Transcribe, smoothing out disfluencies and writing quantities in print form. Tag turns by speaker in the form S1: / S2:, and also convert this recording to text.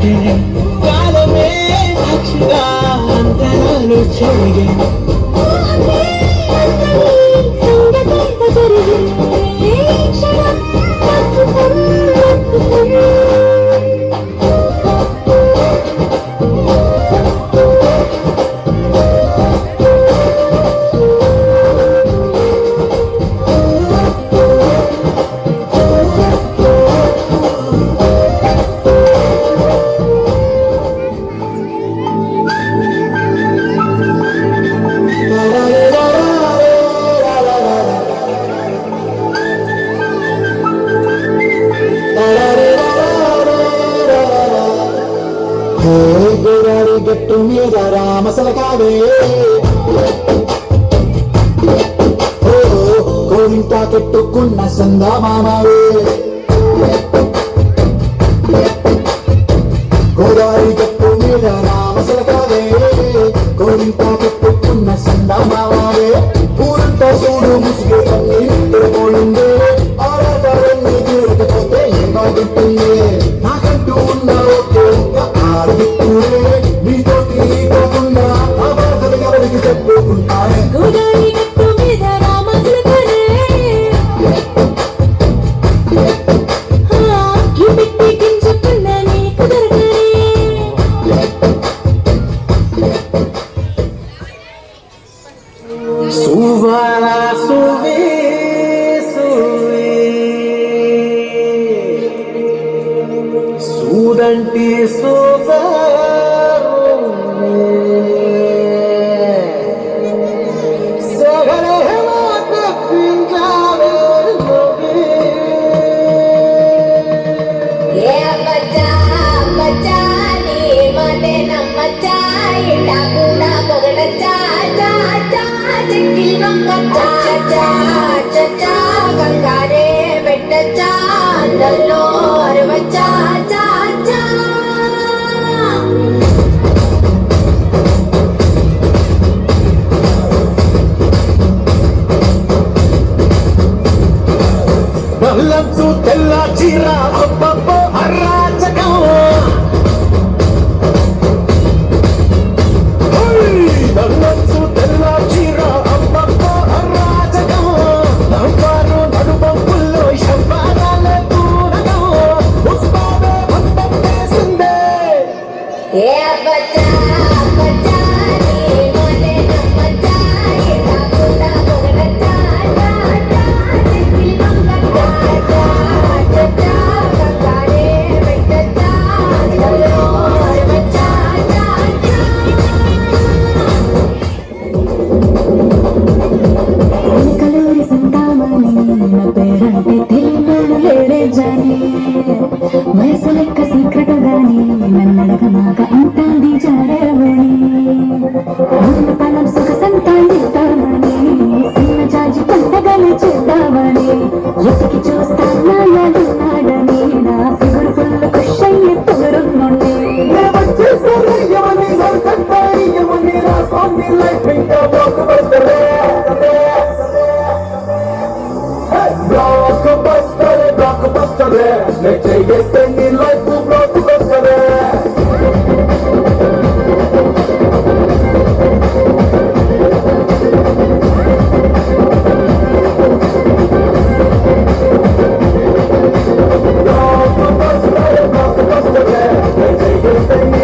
S1: పెట్టలే కాలమే సాక్షిగా అంతరాలు చెరిగే గోదారి గట్టు మీద రామసల కావే కోరింట పెట్టుకున్న సందామావే గోదారి గట్టు మీద రామసల కావే కోరింట పెట్టుకున్న సందామావే ఊరంతా చూడు ముసిగే తిరగోళిందే ఆరాటాలన్నీ తీరకపోతే ఏమాగుంటుంది నాకంటూ ఉన్న ఒకే నీతోటి పోకుండా ఆ బాధలు ఎవరికి చెప్పుకుంటానే
S2: గోదావరి గట్టు మీద రామసల కరే గిపెట్టి గింజకున్న నీకు దొరకరే
S1: సువాలా సువే సువే సూదంటి సోదా
S2: గంగారే పెట్టచ్చా అందల్లో అరవచ్చా
S1: బల్లంచు తెల్ల చీర అబ్బబ్బో అరాచకం బల్లంచు తెల్ల చీర అబ్బబ్బో అరాచకం నవ్వారు నడుబంపుల్లో శవ్వారాల దూరగం పుష్పావే పంపేసిందే
S2: ఏ బచ్చా బచ్చా నీ మోటే నమ్మచ్చా ఇటాకుడా పొగడచ్చా గంగారే పెట్టచ్చా అందల్లో అరవచ్చా కలూరి సంతామని నా పేరంటే తెలియనోడు లేడే జాని వయసు లెక్క సీక్రెట్ గాని నన్నడగ మాక అంతాది జాడేవని పాలం సుఖ సంతానిస్తామని సిన్న జాజి పంటగానే చేద్దామని ఎతికి చూస్తానాడని నా ఫిగురు ఫుల్ ఖుష్ అయ్యే పొగరుండి
S1: Blockbuster,